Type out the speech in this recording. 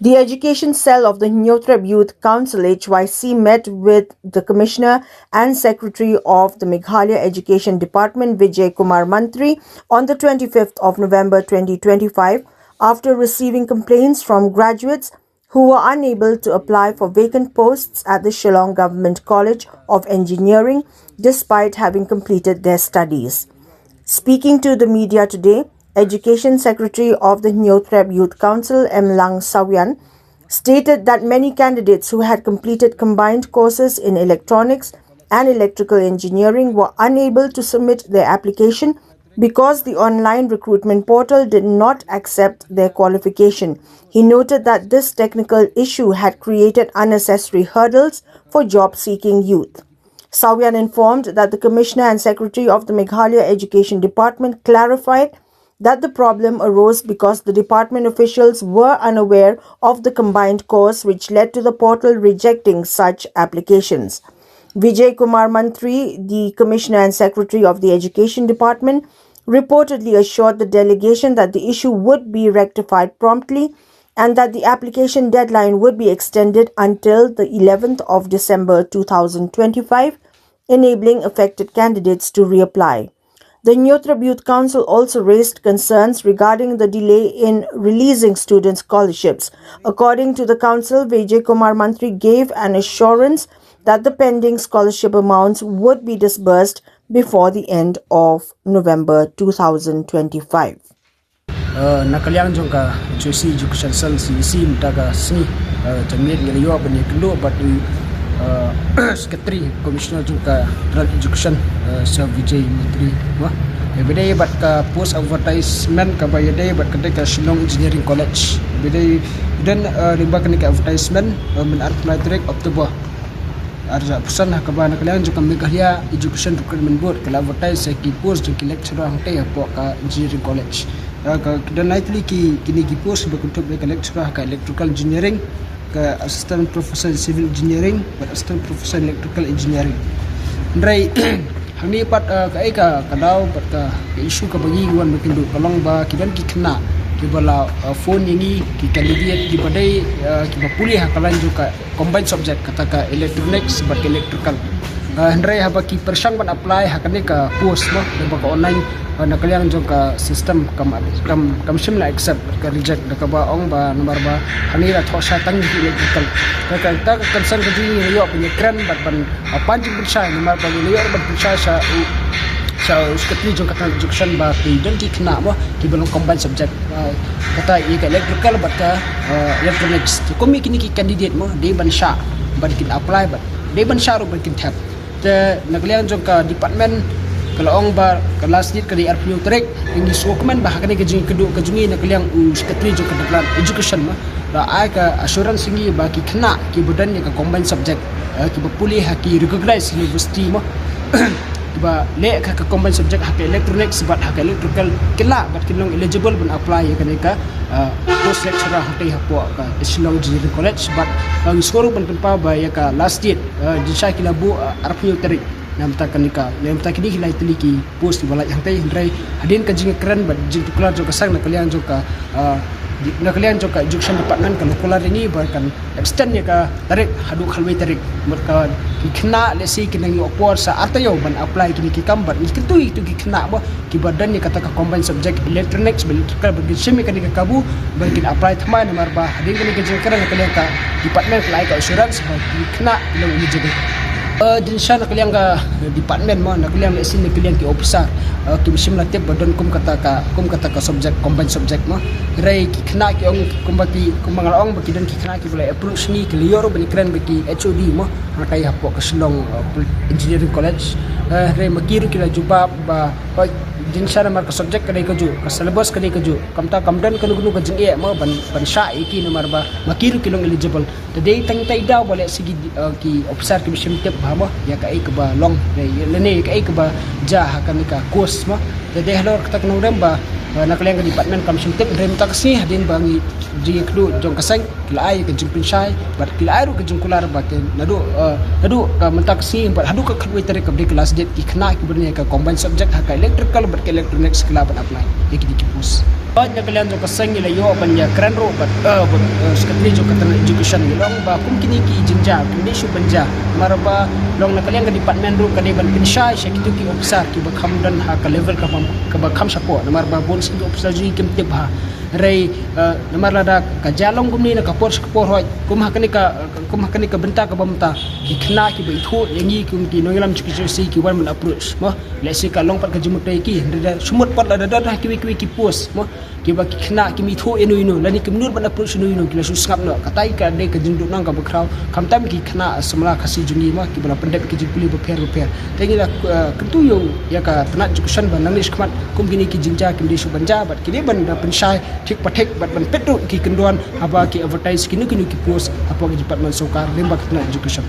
The Education Cell of the Nyotrab Youth Council (HYC) met with the Commissioner and Secretary of the Meghalaya Education Department Vijay Kumar Mantri on the 25th of November 2025 after receiving complaints from graduates who were unable to apply for vacant posts at the Shillong Government College of Engineering despite having completed their studies. Speaking to the media today, Education Secretary of the Nyotrab Youth Council M. Lang Sawian stated that many candidates who had completed combined courses in electronics and electrical engineering were unable to submit their application because the online recruitment portal did not accept their qualification. He noted that this technical issue had created unnecessary hurdles for job-seeking youth. Sawian informed that the Commissioner and Secretary of the Meghalaya Education Department clarified that the problem arose because the department officials were unaware of the combined course, which led to the portal rejecting such applications. Vijay Kumar Mantri, the Commissioner and Secretary of the Education Department, reportedly assured the delegation that the issue would be rectified promptly and that the application deadline would be extended until the 11th of December 2025, enabling affected candidates to reapply. The Nyotrab Youth Council also raised concerns regarding the delay in releasing student scholarships. According to the council, Vijay Kumar Mantri gave an assurance that the pending scholarship amounts would be disbursed before the end of November 2025. Nakaliang jongka Sgce education cell Sgce mtaga sini jamit ngeliyo bani kendo batu Secretary Commissioner jongka Education Sir Vijay Mantri wah bedai bat ka post advertisement ka bayadai bat ka Shillong Engineering College bedai dan riba ka advertisement menar pelajaran Oktober arja pesan ka ba nakaliang jongka Meghalaya Education Recruitment Board ka advertise ki post jongki lecturer hangte apa ka Engineering College dan lately kini ki post berkutuk ke lecturer ka electrical engineering ke assistant professor civil engineering ke assistant professor electrical engineering ndrai hangni pat ka kadau pat ka isu ka bagi wan bekindu kalong ba kidan ki kena ki bala phone ini ki candidate ki badai ki bapuli hakalan juga combined subject kata ka electronics bat electrical ndrai haba ki persang ban apply hakane ka post mo ba ka online nakaliang jong ka system kam simla accept ka reject ka ba ong ba nomor ba hanira thosa tang electrical ka ta concern ka ji yo punya kran bat ban panjing bersai nomor ba yo bat bersai sa secretary jong kata education ba ki dan ki kena ba ki belum combine subject kata ka electrical bat ka electronics komi kini ki candidate mo de ban sha ban kin apply ba de ban sha ro ban kin tap te nakaliang jong ka department kalau ong ba kelas dit kali RPU trek ini dokumen bah kani kejing kedua kejungi nak liang secretary jo kedeklan education mah la ai ka assurance singi ba ki kena ki budan ka combine subject ki bapuli ha ki recognize university mah ba le ka combine subject ha ka electronics bat ha ka electrical kila bat kinong eligible ban apply ya kani ka post lecturer ha ha po ka Shillong Engineering College bat bagi skor ban pa ba ya ka last date jisa kilabu RPU trek namta kanika namta kini hilai teliki post balai yang tei hindrai hadin ka jing keren bad jing tuklar jo kasang nakalian jo ka education department kalau kular ini bahkan extend ya ka tarik hadu khalwai tarik merka kena lesi kena yo por sa atayo ban apply kini ki kambat itu ki kena ba ki badan ni kata ka combine subject electronics electrical bagi semi kanika kabu bagi apply thamai nomor ba hadin kini ka jing keren nakalian ka department lai ka assurance bagi kena lo eligible jinsya nakaliang ka department mo nakaliang lesin nakaliang ki officer ki bisim latip badan kum kata ka subject combined subject mo rai ki kena ki ong kumbaki kumangalong baki dan ki kena ki boleh approach ni ki lior bani keren baki HOD mo makai hapo ka Shillong Engineering College rai makiru kila jumpa ba jinsya namar ka subject kadai kaju ka syllabus kadai kaju kamta kamdan kanu ka jing e mo ban sha iki namar ba makiru kilong eligible today tang tai daw boleh sigi ki officer ki bisim tip mo ya ka ik ba long lene ka ik ba ja hakan ka course mo today halor kata kanu ba nakaliang ka department kam sim tip rem ta kasi hadin bangi ji kdu jong kasang kilai ka jimpin shai bat kilai ru ka jingkular ba ke nadu ka mentak si bat hadu ka khadwai tarik ka kelas det ki khna ki berne ka combined subject ha ka electrical bat ke electronics kila bat apply ki post Banyak kalian juga seng ila yo banya keren ro bat sekali juga kata education long ba kum kini ki jinja kini shu banja marba long nak kalian ke department ro kani ban pinshai sekitu ki officer ki bakham dan ha ka level ka bakham support marba bon sing officer ji kim tip ha rai namar lada ka jalong gumni na ka por hoi kum hakani ka benta ka bamta ki khna ki bai tho yangi kum ki nongilam chiki ki wan man approach mo lesi ka long pat ka jumutai ki sumut pat lada dah ki post mo ki ba ki khna ki mi tho inu lani ki menur ban approach inu ki la su skap no katai ka de ka jinduk nang ka bakrau kam tam ki khna semla khasi jungi ma ki bala pendep ki jipuli repair tengi la kentu yo ya ka penat education ban nang khmat kum gini ki jinja ki di su banja bat ki ban da penshai thik pathek bat ban petru ki kenduan apa ki advertise ki nu ki post apa ki department sokar lemba ki education